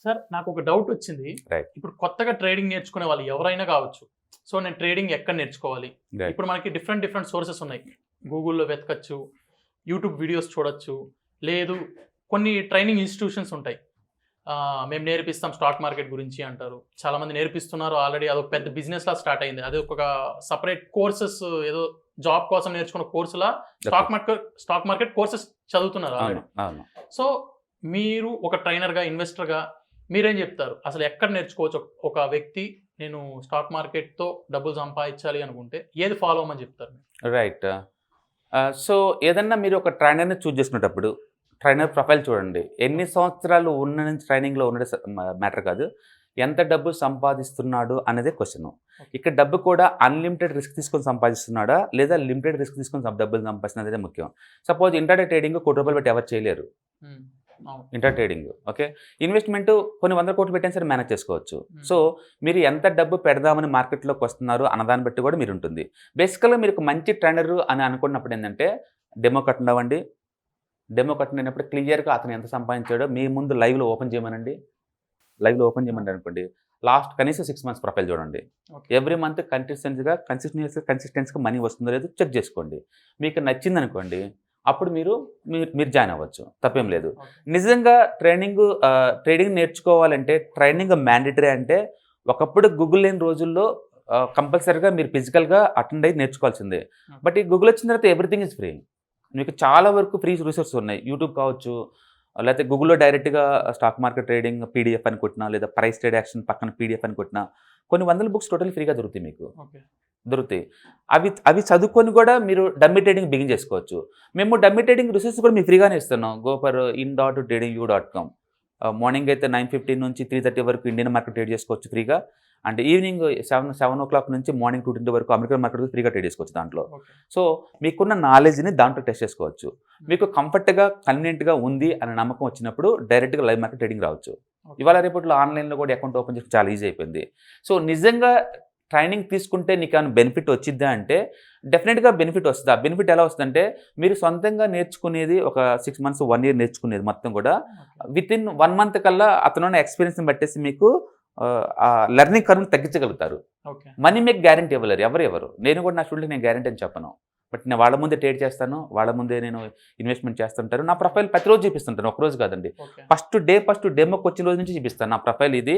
Sir నాకు ఒక doubt వచ్చింది. రైట్. ఇప్పుడు కొత్తగా ట్రేడింగ్ నేర్చుకునే వాళ్ళు ఎవరైనా కావచ్చు. సో నేను ట్రేడింగ్ ఎక్కడ నేర్చుకోవాలి? ఇప్పుడు మనకి డిఫరెంట్ సోర్సెస్ ఉన్నాయి. గూగుల్లో వెతకచ్చు, యూట్యూబ్ వీడియోస్ చూడొచ్చు, లేదు కొన్ని ట్రైనింగ్ ఇన్స్టిట్యూషన్స్ ఉంటాయి. మేము నేర్పిస్తాం స్టాక్ మార్కెట్ గురించి అంటారు. చాలామంది నేర్పిస్తున్నారు ఆల్రెడీ. అదొక పెద్ద బిజినెస్ లా స్టార్ట్ అయింది. అది ఒక సపరేట్ కోర్సెస్, ఏదో జాబ్ కోసం నేర్చుకున్న కోర్సులా స్టాక్ మార్కెట్ కోర్సెస్ చదువుతున్నారు ఆల్రెడీ. సో మీరు ఒక ట్రైనర్గా, ఇన్వెస్టర్గా మీరేం చెప్తారు? అసలు ఎక్కడ నేర్చుకోవచ్చు? ఒక వ్యక్తి నేను స్టాక్ మార్కెట్తో డబ్బులు సంపాదించాలి అనుకుంటే ఏది ఫాలో అవ్వమని చెప్తారు? రైట్. సో ఏదన్నా మీరు ఒక ట్రైనర్ని చూజ్ చేసుకునేటప్పుడు ట్రైనర్ ప్రొఫైల్ చూడండి. ఎన్ని సంవత్సరాలు ఉన్న నుంచి ట్రైనింగ్లో ఉన్నది మ్యాటర్ కాదు, ఎంత డబ్బు సంపాదిస్తున్నాడు అనేదే క్వశ్చన్. ఇక్కడ డబ్బు కూడా అన్లిమిటెడ్ రిస్క్ తీసుకొని సంపాదిస్తున్నాడా లేదా లిమిటెడ్ రిస్క్ తీసుకొని డబ్బులు సంపాదిస్తున్నదే ముఖ్యం. సపోజ్ ఇంటర్డే ట్రేడింగ్ ₹1 పెట్టి ఎవరు చేయలేరు. Inter trading okay. ఇన్వెస్ట్మెంట్ కొన్ని 100 కోట్లు పెట్టినా సరే మేనేజ్ చేసుకోవచ్చు. సో మీరు ఎంత డబ్బు పెడదామని మార్కెట్లోకి వస్తున్నారు అన్నదాన్ని బట్టి కూడా మీరు ఉంటుంది. బేసికల్గా మీరు ఒక మంచి ట్రైనర్ అని అనుకున్నప్పుడు ఏంటంటే డెమో కట్టండి. డెమో కట్టినప్పుడు క్లియర్గా అతను ఎంత సంపాదించాడో మీ ముందు లైవ్లో ఓపెన్ చేయమనండి. అనుకోండి. లాస్ట్ కనీసం 6 months ప్రొఫైల్ చూడండి. ఎవ్రీ మంత్ కన్సిస్టెన్సీగా మనీ వస్తుందో లేదో చెక్ చేసుకోండి. మీకు నచ్చింది అనుకోండి, అప్పుడు మీరు జాయిన్ అవ్వచ్చు, తప్పేం లేదు. నిజంగా ట్రేడింగ్ నేర్చుకోవాలంటే ట్రైనింగ్ మ్యాండేటరీ. అంటే ఒకప్పుడు గూగుల్ లేని రోజుల్లో కంపల్సరీగా మీరు ఫిజికల్గా అటెండ్ అయ్యి నేర్చుకోవాల్సిందే. బట్ ఈ గూగుల్ వచ్చిన తర్వాత ఎవ్రీథింగ్ ఇస్ ఫ్రీ. మీకు చాలా వరకు ఫ్రీ రిసోర్సెస్ ఉన్నాయి. యూట్యూబ్ కావచ్చు, లేకపోతే గూగుల్లో డైరెక్ట్గా స్టాక్ మార్కెట్ ట్రేడింగ్ పీడిఎఫ్ అని కొట్టినా, లేదా ప్రైస్ ట్రేడ్ యాక్షన్ పక్కన పీడిఎఫ్ అని కొట్టినా కొన్ని 100 books టోటల్ ఫ్రీగా దొరుకుతాయి మీకు. అవి చదువుకొని కూడా మీరు డమ్మీ ట్రేడింగ్ బిగిన్ చేసుకోవచ్చు. మేము డమ్మీ ట్రేడింగ్ రిసోర్స్ కూడా మీకు ఫ్రీగానే ఇస్తున్నాం. gofor.in.tradingu.com. మార్నింగ్ అయితే 9:15 నుంచి 3:30 వరకు ఇండియన్ మార్కెట్ ట్రేడ్ చేసుకోవచ్చు ఫ్రీగా. అండ్ ఈవినింగ్ 7 o'clock నుంచి మార్నింగ్ 2:20 వరకు అమెరికన్ మార్కెట్ ఫ్రీగా ట్రేడ్ చేసుకోవచ్చు దాంట్లో. సో మీకున్న నాలెడ్జ్ని దాంట్లో టెస్ట్ చేసుకోవచ్చు. మీకు కంఫర్ట్గా కన్వీనియంట్గా ఉంది అనే నమ్మకం వచ్చినప్పుడు డైరెక్ట్గా లైవ్ మార్కెట్ ట్రేడింగ్ రావచ్చు. ఇవాళ రేపట్లో ఆన్లైన్లో కూడా అకౌంట్ ఓపెన్ చేసి చాలా ఈజీ అయిపోయింది. సో నిజంగా ట్రైనింగ్ తీసుకుంటే నీకు ఏమైనా బెనిఫిట్ వచ్చిద్దా అంటే డెఫినెట్గా బెనిఫిట్ వస్తుంది. ఆ బెనిఫిట్ ఎలా వస్తుందంటే మీరు సొంతంగా నేర్చుకునేది ఒక 6 months 1 year నేర్చుకునేది మొత్తం కూడా వితిన్ 1 month కల్లా అతనున్న ఎక్స్పీరియన్స్ని బట్టేసి మీకు లెర్నింగ్ కర్వ్ని తగ్గించగలుగుతారు. మనీ మీకు గ్యారంటీ ఇవ్వలేరు ఎవరు. నేను కూడా నా స్టూడెంట్కి నేను గ్యారంటీ అని చెప్పను. బట్ నేను వాళ్ళ ముందే ట్రేడ్ చేస్తాను, వాళ్ళ ముందే నేను ఇన్వెస్ట్మెంట్ చేస్తుంటారు. నా ప్రొఫైల్ ప్రతిరోజు చూపిస్తుంటాను, ఒకరోజు కాదండి. ఫస్ట్ డెమోకి వచ్చిన రోజు నుంచి చూపిస్తాను నా ప్రొఫైల్ ఇది.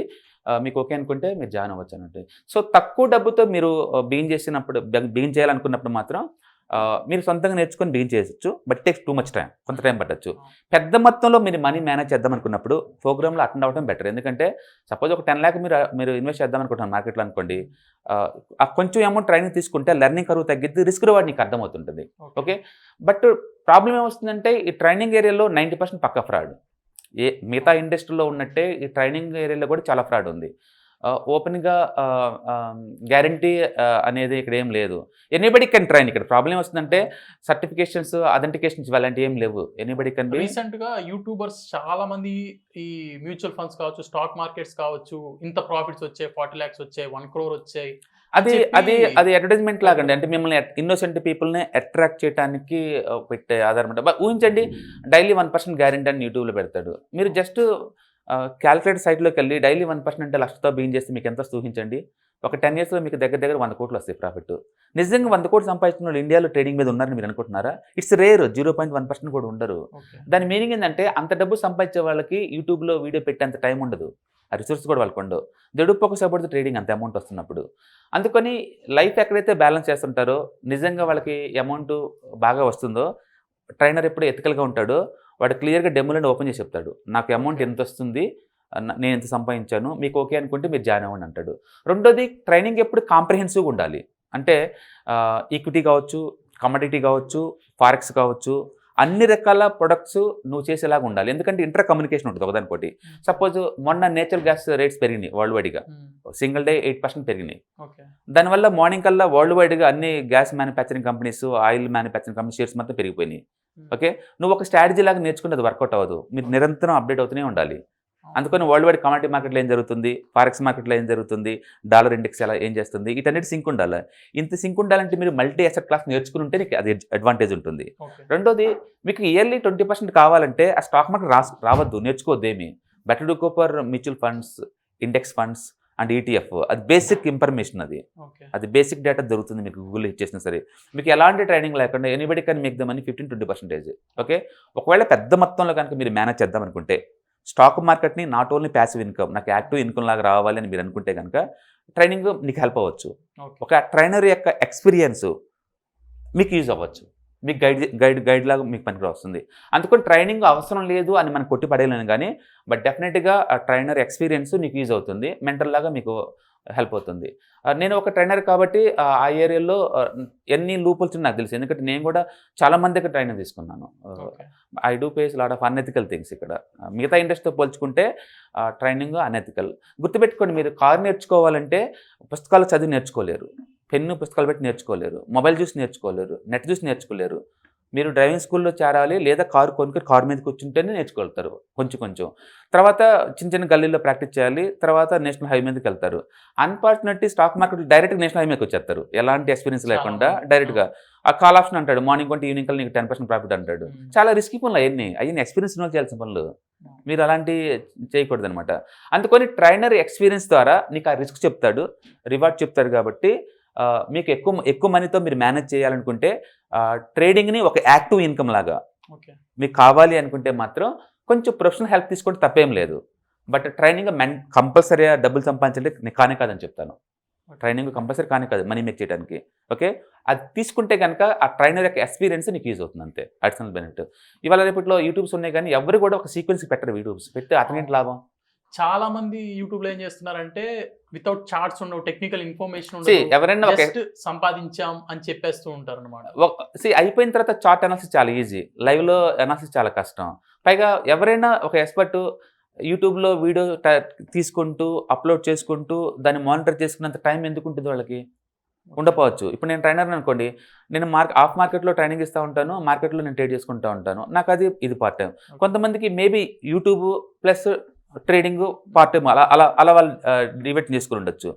మీకు ఓకే అనుకుంటే మీరు జాయిన్ అవ్వచ్చు అన్నట్టు. సో తక్కువ డబ్బుతో మీరు బిగిన్ చేయాలనుకున్నప్పుడు మాత్రం మీరు సొంతంగా నేర్చుకొని బిగిన్ చేయొచ్చు. But takes too much time, కొంత టైం పట్టచ్చు. పెద్ద మొత్తంలో మీరు మనీ మేనేజ్ చేద్దాం అనుకున్నప్పుడు ప్రోగ్రామ్లో అటెండ్ అవ్వడం బెటర్. ఎందుకంటే సపోజ్ ఒక 10 lakh మీరు ఇన్వెస్ట్ చేద్దాం అనుకుంటున్నాను మార్కెట్లో అనుకోండి. కొంచెం అమౌంట్ ట్రైనింగ్ తీసుకుంటే లెర్నింగ్ కర్వ్ తగ్గిద్ది, రిస్క్ రివార్డ్ నీకు అర్థమవుతుంటుంది. ఓకే. బట్ ప్రాబ్లం ఏమొస్తుందంటే ఈ ట్రైనింగ్ ఏరియాలో 90% పక్కా ఫ్రాడ్. మిగతా ఇండస్ట్రీలో ఉన్నట్టే ఈ ట్రైనింగ్ ఏరియాలో కూడా చాలా ఫ్రాడ్ ఉంది. ఓపెన్గా గ్యారంటీ అనేది ఇక్కడ ఏం లేదు. Anybody can train. ఇక్కడ ప్రాబ్లం వస్తుందంటే సర్టిఫికేషన్స్, అథెంటికేషన్స్ అలాంటివి ఏం లేవు. Anybody can be. రీసెంట్గా యూట్యూబర్స్ చాలా మంది ఈ మ్యూచువల్ ఫండ్స్ కావచ్చు, స్టాక్ మార్కెట్స్ కావచ్చు, ఇంత ప్రాఫిట్స్ వచ్చాయి, 40 lakhs వచ్చాయి, 1 crore వచ్చాయి. అది అడ్వర్టైజ్మెంట్ లాగండి. అంటే మిమ్మల్ని ఇన్నోసెంట్ పీపుల్ని అట్రాక్ట్ చేయడానికి పెట్టే ఆధారపడ్డ. ఊహించండి, డైలీ 1% గ్యారంటీ అని యూట్యూబ్లో పెడతాడు. మీరు జస్ట్ క్యాలిక్యులేటర్ సైట్లోకి వెళ్ళి డైలీ 1% అంటే లక్షతో బిగిన్ చేస్తే మీకు ఎంత ఊహించండి. ఒక 10 yearsలో మీకు దగ్గర 100 కోట్లు వస్తాయి ప్రాఫిట్. నిజంగా 100 కోట్లు సంపాదించిన వాళ్ళు ఇండియాలో ట్రేడింగ్ మీద ఉన్నారని మీరు అనుకుంటున్నారా? It's rare. 0.1% కూడా ఉండరు. దాని మీనింగ్ ఏంటంటే అంత డబ్బు సంపాదించే వాళ్ళకి యూట్యూబ్లో వీడియో పెట్టేంత టైం ఉండదు, ఆ రిసోర్స్ కూడా వాళ్ళకు ఉండవు. దెడు ఫోకస్ అబౌట్ ది ట్రేడింగ్ అంత అమౌంట్ వస్తున్నప్పుడు. అందుకని లైఫ్ ఎక్కడైతే బ్యాలెన్స్ చేస్తుంటారో, నిజంగా వాళ్ళకి అమౌంట్ బాగా వస్తుందో, ట్రైనర్ ఎప్పుడు ఎథికల్గా ఉంటాడో వాడు క్లియర్గా డెమోలను ఓపెన్ చేసి చెప్తాడు. నాకు అమౌంట్ ఎంత వస్తుంది, నేను ఎంత సంపాదించాను, మీకు ఓకే అనుకుంటే మీరు జాయిన్ అవ్వండి అంటాడు. రెండోది, ట్రైనింగ్ ఎప్పుడు కాంప్రహెన్సివ్గా ఉండాలి. అంటే ఈక్విటీ కావచ్చు, కమోడిటీ కావచ్చు, ఫారెక్స్ కావచ్చు, అన్ని రకాల ప్రొడక్ట్స్ నువ్వు చేసేలాగా ఉండాలి. ఎందుకంటే ఇంటర్ కమ్యూనికేషన్ ఉంటుంది ఒకదానికోటి. సపోజ్ మొన్న నేచురల్ గ్యాస్ రేట్స్ పెరిగినాయి వరల్డ్ వైడ్గా, సింగిల్ డే 8% పెరిగినాయి. దానివల్ల మార్నింగ్ కల్లా వరల్డ్ వైడ్గా అన్ని gas manufacturing companies, oil manufacturing company shares మొత్తం పెరిగిపోయినాయి. ఓకే. నువ్వు ఒక స్ట్రాటజీ లాగా నేర్చుకుంటే అది వర్కౌట్ అవ్వదు. మీరు నిరంతరం అప్డేట్ అవుతూనే ఉండాలి. అందుకని వరల్డ్ వైడ్ కమాడిటీ మార్కెట్లో ఏం జరుగుతుంది, ఫారెక్స్ మార్కెట్లో ఏం జరుగుతుంది, డాలర్ ఇండెక్స్ ఎలా ఏం చేస్తుంది, వీటన్నిటి సింక్ ఉండాలి. ఇంత సింక్ ఉండాలంటే మీరు మల్టీ అసెట్ క్లాస్ నేర్చుకుని ఉంటే నీకు అది అడ్వాంటేజ్ ఉంటుంది. రెండోది, మీకు ఇయర్లీ 20% కావాలంటే ఆ స్టాక్ మార్కెట్ రావద్దు, నేర్చుకోవద్దు ఏమి. Better to go for mutual funds, index funds and ETF. అది బేసిక్ ఇన్ఫర్మేషన్, అది బేసిక్ డేటా దొరుకుతుంది మీకు గూగుల్ ఇచ్చేసినా సరే. మీకు ఎలాంటి ట్రైనింగ్ లేకుండా anybody can make the money 15-20%. Okay, ఒకవేళ పెద్ద మొత్తంలో కనుక మీరు మేనేజ్ చేద్దాం అనుకుంటే స్టాక్ మార్కెట్ని నాట్ ఓన్లీ ప్యాసివ్ ఇన్కమ్, నాకు యాక్టివ్ ఇన్కమ్ లాగా రావాలి అని మీరు అనుకుంటే కనుక ట్రైనింగ్ మీకు హెల్ప్ అవ్వచ్చు. ఒక ట్రైనర్ యొక్క ఎక్స్పీరియన్స్ మీకు యూజ్ అవ్వచ్చు, మీకు గైడ్ లాగా మీకు పనికి వస్తుంది. అందుకని ట్రైనింగ్ అవసరం లేదు అని మనం కొట్టి పడేయలేను, కానీ బట్ డెఫినెట్గా ఆ ట్రైనర్ ఎక్స్పీరియన్స్ మీకు యూజ్ అవుతుంది, మెంటల్ లాగా మీకు హెల్ప్ అవుతుంది. నేను ఒక ట్రైనర్ కాబట్టి ఆ ఏరియాలో ఎన్ని లూపుల్స్ నాకు తెలుసు, ఎందుకంటే నేను కూడా చాలా మంది దగ్గర ట్రైనింగ్ తీసుకున్నాను. I do face lot of unethical things ఇక్కడ. మిగతా ఇండస్ట్రీతో పోల్చుకుంటే ట్రైనింగ్ అన్ఎథికల్. గుర్తుపెట్టుకోండి, మీరు కారు నేర్చుకోవాలంటే పుస్తకాలు చదివి నేర్చుకోలేరు, పెన్ను పుస్తకాలు పెట్టి నేర్చుకోలేరు, మొబైల్ చూసి నేర్చుకోలేరు, నెట్ చూసి నేర్చుకోలేరు. మీరు డ్రైవింగ్ స్కూల్లో చేరాలి, లేదా కారు కొనుక్కొని కారు మీద కూర్చుంటేనే నేర్చుకోగలుగుతారు కొంచెం. తర్వాత చిన్న గల్లీలో ప్రాక్టీస్ చేయాలి, తర్వాత నేషనల్ హైవే మీదకి వెళ్తారు. అన్ఫార్చునేట్లీ స్టాక్ మార్కెట్ డైరెక్ట్గా నేషనల్ హైవే మీదకి వచ్చేస్తారు, ఎలాంటి ఎక్స్పీరియన్స్ లేకుండా డైరెక్ట్గా. ఆ కాల్ ఆప్షన్ అంటాడు, మార్నింగ్ కొంటే ఈవినింగ్ కల్లా నీకు 10% ప్రాఫిట్ అంటాడు. చాలా రిస్కీ పనులు అవన్నీ ఎక్స్పీరియన్స్ ఉన్న చేయాల్సిన పనులు, మీరు అలాంటి చేయకూడదు అనమాట. అందుకని ట్రైనర్ ఎక్స్పీరియన్స్ ద్వారా నీకు ఆ రిస్క్ చెప్తాడు, రివార్డ్ చెప్తాడు. కాబట్టి మీకు ఎక్కువ మనీతో మీరు మేనేజ్ చేయాలనుకుంటే ట్రేడింగ్ని ఒక యాక్టివ్ ఇన్కమ్ లాగా మీకు కావాలి అనుకుంటే మాత్రం కొంచెం ప్రొఫెషనల్ హెల్ప్ తీసుకుంటే తప్పేం లేదు. బట్ ట్రైనింగ్ కంపల్సరీగా డబ్బులు సంపాదించాలంటే కానే కాదని చెప్తాను. ట్రైనింగ్ కంపల్సరీ కానే కాదు మనీ మేక్ చేయడానికి. ఓకే, అది తీసుకుంటే కనుక ఆ ట్రైనర్ యొక్క ఎక్స్పీరియన్స్ నీకు యూజ్ అవుతుంది, అంతే అడిషనల్ బెనిఫిట్. ఇవాళ రేపట్లో యూట్యూబ్స్ ఉన్నాయి, కానీ ఎవరు కూడా ఒక సీక్వెన్స్ పెట్టరు. యూట్యూబ్స్ పెడితే అతనేంటి లాభం? చాలా మంది యూట్యూబ్ లో ఏం చేస్తున్నారంటే వితౌట్ చార్ట్స్ ఉండవు, టెక్నికల్ ఇన్ఫర్మేషన్ ఎవరైనా సంపాదించాం అని చెప్పేస్తూ ఉంటారు అనమాట. అయిపోయిన తర్వాత చార్ట్ అనాలిసిస్ చాలా ఈజీ, లైవ్ లో అనాలిసిస్ చాలా కష్టం. పైగా ఎవరైనా ఒక ఎక్స్పర్ట్ యూట్యూబ్లో వీడియో తీసుకుంటూ అప్లోడ్ చేసుకుంటూ దాన్ని మానిటర్ చేసుకున్నంత టైం ఎందుకు ఉంటుంది వాళ్ళకి? ఉండకపోవచ్చు. ఇప్పుడు నేను ట్రైనర్ అనుకోండి, నేను ఆఫ్ మార్కెట్లో ట్రైనింగ్ ఇస్తూ ఉంటాను, మార్కెట్లో నేను ట్రేడ్ చేసుకుంటూ ఉంటాను, నాకు అది ఇది పార్ట్ టైం. కొంతమందికి maybe YouTube plus trading part time అలా అలా అలా వాళ్ళు డివైడ్ చేసుకుని ఉండొచ్చు.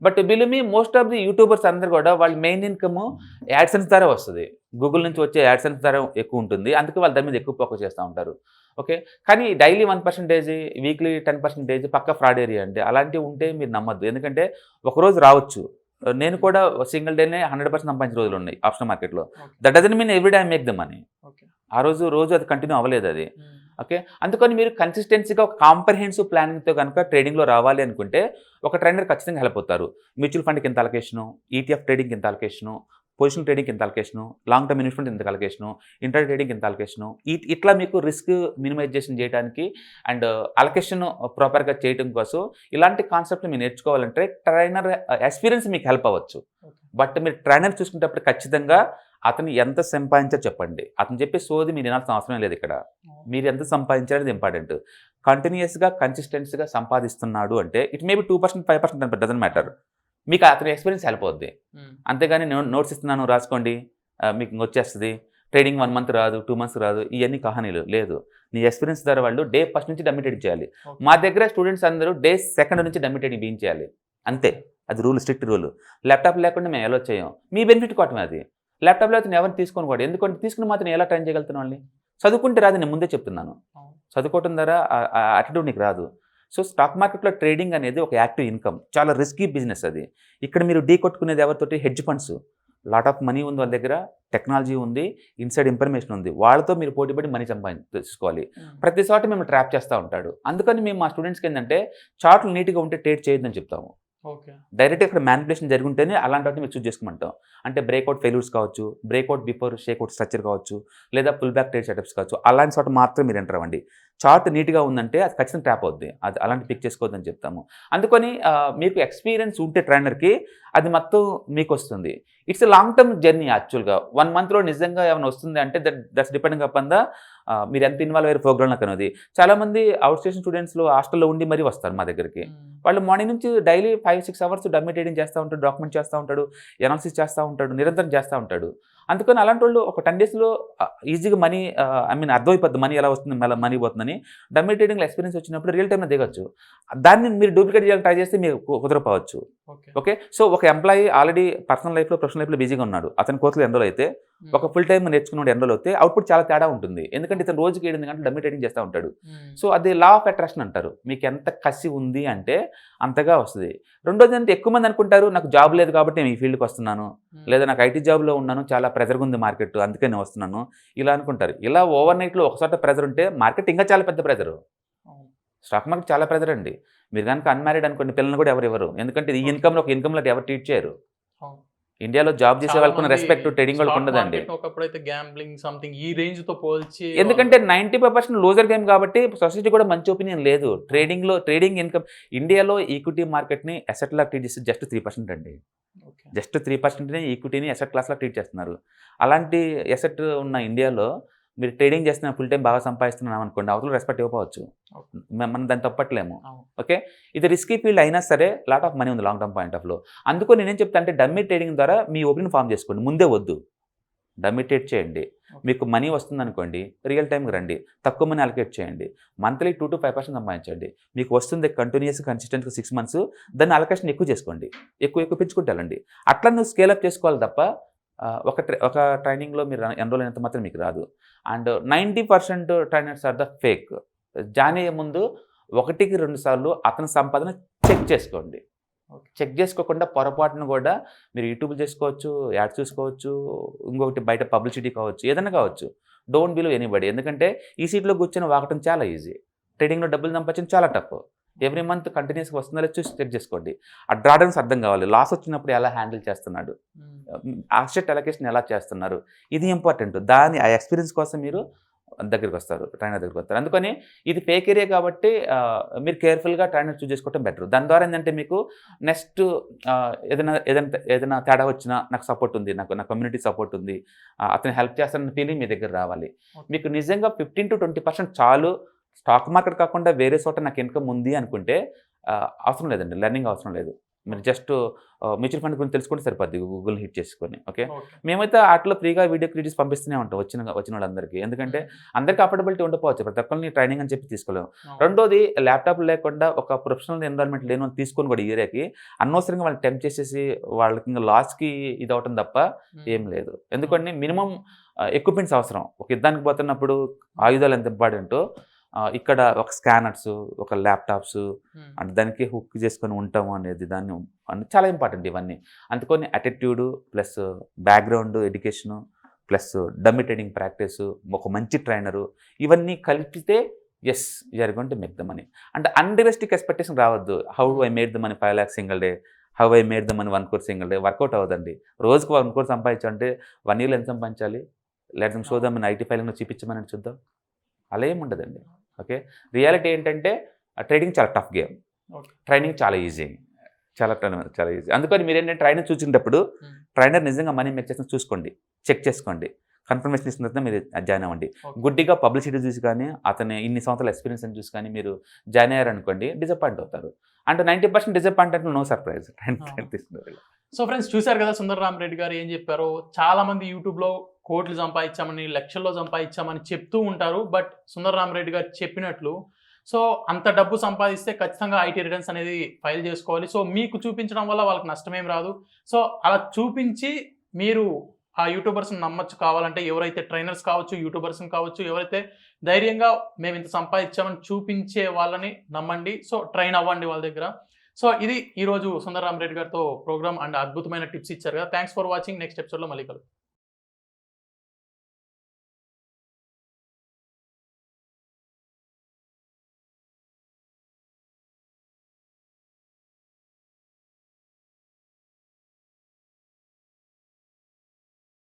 But believe me, most of the YouTubers అందరూ కూడా వాళ్ళ మెయిన్ ఇన్కమ్ యాడ్సెన్స్ ద్వారా వస్తుంది, గూగుల్ నుంచి వచ్చే యాడ్సెన్స్ ద్వారా ఎక్కువ ఉంటుంది, అందుకే వాళ్ళు దాని మీద ఎక్కువ ఫోకస్ చేస్తూ ఉంటారు. ఓకే, కానీ డైలీ 1%, వీక్లీ 10% పక్క ఫ్రాడ్ ఏరియా అంటే అలాంటివి ఉంటే మీరు నమ్మద్దు. ఎందుకంటే ఒకరోజు రావచ్చు, నేను కూడా సింగిల్ డేనే 100% సంపాదించిన రోజులు ఉన్నాయి ఆప్షన్ మార్కెట్లో. That doesn't mean every day I make the money. ఆ రోజు అది కంటిన్యూ అవ్వలేదు అది. ఓకే, అందుకని మీరు కన్సిస్టెన్సీగా ఒక కాంప్రహెన్సివ్ ప్లానింగ్తో కనుక ట్రేడింగ్లో రావాలి అనుకుంటే ఒక ట్రైనర్ ఖచ్చితంగా హెల్ప్ అవుతారు. మ్యూచువల్ ఫండ్కి ఇంత అలొకేషను, ETF ట్రేడింగ్ ఇంత అలొకేషను, పొజిషన్ ట్రేడింగ్ ఇంత అలొకేషను, లాంగ్ టర్మ్ ఇన్వెస్ట్మెంట్ ఇంత అలొకేషను, ఇంటర్ ట్రేడింగ్ ఇంత అలొకేషను, ఇట్లా మీకు రిస్క్ మినిమైజేషన్ చేయడానికి అండ్ అలొకేషన్ ప్రాపర్గా చేయడం కోసం ఇలాంటి కాన్సెప్ట్ మీరు నేర్చుకోవాలంటే ట్రైనర్ ఎక్స్పీరియన్స్ మీకు హెల్ప్ అవ్వచ్చు. బట్ మీరు ట్రైనర్ చూసుకునేటప్పుడు ఖచ్చితంగా అతను ఎంత సంపాదించారో చెప్పండి. అతను చెప్పే సోది మీరు వినాల్సిన అవసరం లేదు. ఇక్కడ మీరు ఎంత సంపాదించారనేది ఇంపార్టెంట్. కంటిన్యూస్గా కన్సిస్టెన్సీగా సంపాదిస్తున్నాడు అంటే ఇట్ మేబీ 2%, 5% డజంట్ మ్యాటర్, మీకు అతని ఎక్స్పీరియన్స్ హెల్ప్ అవుద్ది. అంతేగాని నోట్స్ ఇస్తున్నాను రాసుకోండి మీకు వచ్చేస్తుంది, ట్రేడింగ్ 1 మంత్ రాదు, 2 మంత్స్ రాదు, ఇవన్నీ కహానీలు లేదు. నీ ఎక్స్పీరియన్స్ ద్వారా వాళ్ళు డే 1 నుంచి డమ్మీ ట్రేడింగ్ చేయాలి. మా దగ్గర స్టూడెంట్స్ అందరూ డే 2 నుంచి డమ్మీ ట్రేడింగ్ బిగిన్ చేయాలి, అంతే. అది రూల్, స్ట్రిక్ట్ రూల్. ల్యాప్టాప్ లేకుండా మేము ఎలా చేయం, మీ బెనిఫిట్ కోవటమే అది. ల్యాప్టాప్లో అయితే ఎవరిని తీసుకొని కూడా, ఎందుకంటే తీసుకుని మాత్రం ఎలా ట్రైన్ చేయగలుగుతాను వాళ్ళని? చదువుకుంటే రాదు, నేను ముందే చెప్తున్నాను. చదువుకోవటం ద్వారా యాటిట్యూడ్ నీకు రాదు. సో స్టాక్ మార్కెట్లో ట్రేడింగ్ అనేది ఒక యాక్టివ్ ఇన్కమ్, చాలా రిస్కీ బిజినెస్ అది. ఇక్కడ మీరు ఢీ కొట్టుకునేది ఎవరితోటి? Hedge funds. Lot of money ఉంది వాళ్ళ దగ్గర, టెక్నాలజీ ఉంది, ఇన్సైడ్ ఇన్ఫర్మేషన్ ఉంది, వాళ్ళతో మీరు పోటీపడి మనీ సంపాదించుకోవాలి. ప్రతి చోట మేము ట్రాప్ చేస్తూ ఉంటాడు. అందుకని మేము మా స్టూడెంట్స్కి ఏంటంటే చార్ట్లు నీట్గా ఉంటే ట్రేడ్ చేయొద్దని చెప్తాము. డైరెక్ట్గా ఇక్కడ మ్యానిపులేషన్ జరుగుంటేనే అలాంటి వాటిని మీరు చూస్ చేసుకోమంటాం. అంటే బ్రేక్అవుట్ ఫెయిల్యూర్స్ కావచ్చు, బ్రేక్అవుట్ బిఫోర్ షేక్అవుట్ స్ట్రక్చర్ కావచ్చు, లేదా పుల్ బ్యాక్ ట్రేడ్ సెటప్స్ కావచ్చు, అలాంటి చోట మాత్రం మీరు ఎంటర్ అవ్వండి. చార్ట్ నీట్గా ఉందంటే అది ఖచ్చితంగా ట్రాప్ అవుద్ది, అది అలాంటి పిక్ చేసుకోవద్దని చెప్తాము. అందుకని మీకు ఎక్స్పీరియన్స్ ఉంటే ట్రైనర్కి అది మొత్తం మీకు వస్తుంది. It's long term journey. యాక్చువల్గా 1 మంత్లో నిజంగా ఏమైనా వస్తుంది అంటే దట్స్ డిపెండింగ్ అపాన్ ద మీరు ఎంత ఇన్వాల్వ్ అయ్యారు ప్రోగ్రామ్లకు అనేది. చాలామంది అవుట్ స్టేషన్ స్టూడెంట్స్లో హాస్టల్లో ఉండి మరీ వస్తారు మా దగ్గరికి. వాళ్ళు మార్నింగ్ నుంచి డైలీ 5-6 అవర్స్ డమ్మీ ట్రేడింగ్ చేస్తూ ఉంటాడు, డాక్యుమెంట్ చేస్తూ ఉంటాడు, ఎనాలిసిస్ చేస్తూ ఉంటాడు, నిరంతరం చేస్తూ ఉంటాడు. అందుకని అలాంటి వాళ్ళు ఒక 10 డేస్లో ఈజీగా మనీ అర్థమైపోద్ది, మనీ ఎలా వస్తుంది, మళ్ళీ మనీ పోతుందని. డమ్మీ ట్రేడింగ్లో ఎక్స్పీరియన్స్ వచ్చినప్పుడు రియల్ టైంలో దిగొచ్చు. దాన్ని మీరు డూప్లికేట్ చేయాలని ట్రై చేస్తే మీరు కుదరపోవచ్చు. ఓకే, సో ఒక ఎంప్లాయీ ఆల్రెడీ పర్సనల్ లైఫ్లో, ప్రొఫెషనల్ లైఫ్లో బిజీగా ఉన్నాడు, అతని కోర్సులు ఎన్రోల్ అయితే, ఒక ఫుల్ టైం నేర్చుకున్నాడు ఎన్రోల్ అయితే అవుట్పుట్ చాలా తేడా ఉంటుంది. ఎందుకంటే ఎందుకంటే ఇతను రోజుకి 8 గంటలు డమ్మీ ట్రేడింగ్ చేస్తూ ఉంటాడు. సో అది లా ఆఫ్ అట్రాక్షన్ అంటారు. మీకు ఎంత కసి ఉంది అంటే అంతగా వస్తుంది. రెండోది అంటే ఎక్కువ మంది అనుకుంటారు నాకు జాబ్ లేదు కాబట్టి నేను ఈ ఫీల్డ్కి వస్తున్నాను, లేదా నాకు ఐటీ జాబ్లో ఉన్నాను చాలా ప్రెజర్గా ఉంది మార్కెట్ అందుకే నేను వస్తున్నాను ఇలా అనుకుంటారు. ఇలా ఓవర్ నైట్లో ఒకసారి ప్రెజర్ ఉంటే మార్కెట్ ఇంకా చాలా పెద్ద ప్రెజరు. స్టాక్ మార్కెట్ చాలా ప్రెజర్ అండి. మీరు కనుక అన్మ్యారీడ్ అనుకోండి పిల్లలు కూడా ఎవరు ఇవ్వరు. ఎందుకంటే ఈ ఇన్కమ్లో ఒక ఇన్కమ్లో ఎవరు ట్రీట్ చేయరు. ఇండియాలో జాబ్ చేసే వాళ్ళకు రెస్పెక్ట్ ట్రేడింగ్ వాళ్ళకి ఉండదండి. ఒకప్పుడైతే గ్యాంబ్లింగ్ సంథింగ్ ఈ రేంజ్ తో పోల్చి, ఎందుకంటే 95% లూజర్ గేమ్ కాబట్టి సొసైటీ కూడా మంచి ఒపీనియన్ లేదు. ట్రేడింగ్ ఇన్కమ్ ఇండియాలో ఈక్విటీ మార్కెట్ని అసెట్ లా ట్రీట్ చేస్తే జస్ట్ 3% అండి. జస్ట్ 3% ఈక్విటీని అసెట్ క్లాస్లా ట్రీట్ చేస్తున్నారు. అలాంటి అసెట్ ఉన్న ఇండియాలో మీరు ట్రేడింగ్ చేస్తున్న ఫుల్ టైం బాగా సంపాదిస్తున్నాం అనుకోండి, అవతల రెస్పెక్ట్ ఇవ్వవచ్చు. మనం దాన్ని తప్పట్లేము. ఓకే, ఇది రిస్కీ ఫీల్డ్ అయినా సరే లాట్ ఆఫ్ మనీ ఉంది లాంగ్ టర్మ్ పాయింట్ ఆఫ్ లో. అందుకని నేనేం చెప్తా అంటే డమ్మీ ట్రేడింగ్ ద్వారా మీ ఒపీనియన్ ఫామ్ చేసుకోండి. ముందే వద్దు, డమ్మీ ట్రేడ్ చేయండి. మీకు మనీ వస్తుంది అనుకోండి, రియల్ టైంకి రండి, తక్కువ మనీ అలొకేట్ చేయండి, మంత్లీ 2 to 5% సంపాదించండి. మీకు వస్తుంది కంటిన్యూస్ కన్సిస్టెంట్గా 6 months, దాన్ని అలొకేషన్ ఎక్కువ చేసుకోండి, ఎక్కువ పెంచుకుంటారండి. అట్లా నువ్వు స్కేలప్ చేసుకోవాలి తప్ప ఒక ట్రైనింగ్లో మీరు ఎన్రోల్ అయినంత మాత్రం మీకు రాదు. And 90% trainers are the fake. Join అయ్యే ముందు 1-2 సార్లు అతని సంపాదన చెక్ చేసుకోండి. చెక్ చేసుకోకుండా పొరపాటును కూడా మీరు యూట్యూబ్ చేసుకోవచ్చు, యాడ్స్ చూసుకోవచ్చు, ఇంకొకటి బయట పబ్లిసిటీ కావచ్చు, ఏదైనా కావచ్చు. Don't believe anybody. ఎందుకంటే ఈ సీట్లో కూర్చొని వాగటం చాలా ఈజీ, ట్రేడింగ్లో డబ్బులు సంపాదించడం చాలా టఫ్. ఎవ్రీ మంత్ కంటిన్యూస్గా వస్తుందో లేదో చూసి చెక్ చేసుకోండి. ఆ డ్రాడన్స్ అర్థం కావాలి, లాస్ వచ్చినప్పుడు ఎలా హ్యాండిల్ చేస్తున్నాడు, అసెట్ అలొకేషన్ ఎలా చేస్తున్నారు, ఇది ఇంపార్టెంట్. ఆ ఎక్స్పీరియన్స్ కోసం మీరు దగ్గరికి వస్తారు, ట్రైనర్ దగ్గరికి వస్తారు. అందుకని ఇది ఫేక్ ఏరియా కాబట్టి మీరు కేర్ఫుల్గా ట్రైనర్ చూస్ చేసుకోవడం బెటర్. దాని ద్వారా ఏంటంటే మీకు నెక్స్ట్ ఏదైనా తేడా వచ్చినా నాకు సపోర్ట్ ఉంది, నా కమ్యూనిటీ సపోర్ట్ ఉంది, అతను హెల్ప్ చేస్తానన్న ఫీలింగ్ మీ దగ్గర రావాలి. మీకు నిజంగా 15 to 20% చాలు, స్టాక్ మార్కెట్ కాకుండా వేరే చోట నాకు ఇన్కమ్ ఉంది అనుకుంటే అవసరం లేదండి, లెర్నింగ్ అవసరం లేదు. మీరు జస్ట్ మ్యూచువల్ ఫండ్ గురించి తెలుసుకుంటే సరిపోద్ది, గూగుల్ హిట్ చేసుకొని. ఓకే, మేమైతే వాటిలో ఫ్రీగా వీడియో క్రియేటివ్స్ పంపిస్తూనే ఉంటాం వచ్చిన వాళ్ళందరికీ. ఎందుకంటే అందరికీ అఫోర్డబిలిటీ ఉండకపోవచ్చు, ప్రతి ఒక్కరిని ట్రైనింగ్ అని చెప్పి తీసుకోలేము. రెండోది ల్యాప్టాప్ లేకుండా ఒక ప్రొఫెషనల్ ఎన్విరాన్మెంట్ లేని వాళ్ళు తీసుకొని కూడా ఈ ఏరియాకి అనవసరంగా వాళ్ళని టెంప్ట్ చేసేసి వాళ్ళకి ఇంకా లాస్కి ఇది అవటం తప్ప ఏం లేదు. ఎందుకంటే మినిమం ఎక్విప్మెంట్స్ అవసరం. ఒక యుద్ధానికి పోతున్నప్పుడు ఆయుధాలు ఎంత ఇంపార్టెంటో ఇక్కడ ఒక స్కానర్స్, ఒక ల్యాప్టాప్స్, అంటే దానికి హుక్ చేసుకొని ఉంటాము అనేది చాలా ఇంపార్టెంట్ ఇవన్నీ. అందుకని attitude plus background education plus dummy trading practice, ఒక మంచి ట్రైనరు, ఇవన్నీ కలిపితే yes you're going to make the money. అంటే అన్రియలిస్టిక్ ఎక్స్పెక్టేషన్ రావద్దు. How I made the money 5 lakhs single day, how I made the money 1 crore single day. Work out అవ్వదండి. రోజుకు 1 crore సంపాదించాలంటే 1 yearలో ఎంత సంపాదించాలి, లేదా చూద్దాం ఐటీ ఫైలింగ్లో చూపించమని చూద్దాం, అలా ఏమి ఉండదండి. ఓకే, రియాలిటీ ఏంటంటే ట్రేడింగ్ చాలా టఫ్ గేమ్, ట్రైనింగ్ చాలా ఈజీ, చాలా ఈజీ. అందుకని మీరు ఏంటంటే ట్రైనర్ చూసినప్పుడు ట్రైనర్ నిజంగా మనీ మేక్ చేసిన చూసుకోండి, చెక్ చేసుకోండి, కన్ఫర్మేషన్ ఇస్తున్న తర్వాత మీరు జాయిన్ అవ్వండి. గుడ్డిగా పబ్లిసిటీ చూసి కానీ అతని ఇన్ని సంవత్సరాల ఎక్స్పీరియన్స్ అని చూసి కానీ మీరు జాయిన్ అయ్యారనుకోండి డిసప్పాయింట్ అవుతారు. అంటే 90% డిసప్పాయింట్ అంటే నో సర్ప్రైజ్. సో ఫ్రెండ్స్, చూశారు కదా సుందర రామ్ రెడ్డి గారు ఏం చెప్పారో. చాలా మంది యూట్యూబ్లో కోట్లు సంపాదించామని, లక్షల్లో సంపాదించామని చెప్తూ ఉంటారు. బట్ సుందర రామ్ రెడ్డి గారు చెప్పినట్లు సో అంత డబ్బు సంపాదిస్తే ఖచ్చితంగా ఐటీ రిటర్న్స్ అనేది ఫైల్ చేసుకోవాలి. సో మీకు చూపించడం వల్ల వాళ్ళకి నష్టమేం రాదు. సో అలా చూపించి మీరు ఆ యూట్యూబర్స్ని నమ్మచ్చు. కావాలంటే ఎవరైతే ట్రైనర్స్ కావచ్చు, యూట్యూబర్స్ని కావచ్చు, ఎవరైతే ధైర్యంగా మేము ఇంత సంపాదించామని చూపించే వాళ్ళని నమ్మండి. సో ట్రైన్ అవ్వండి వాళ్ళ దగ్గర. సో ఇది ఈరోజు సుందర రామ్ రెడ్డి గారితో ప్రోగ్రామ్ అండ్ అద్భుతమైన టిప్స్ ఇచ్చారు కదా. Thanks for watching. నెక్స్ట్ ఎపిసోడ్లో మళ్ళీ కలుద్దాం.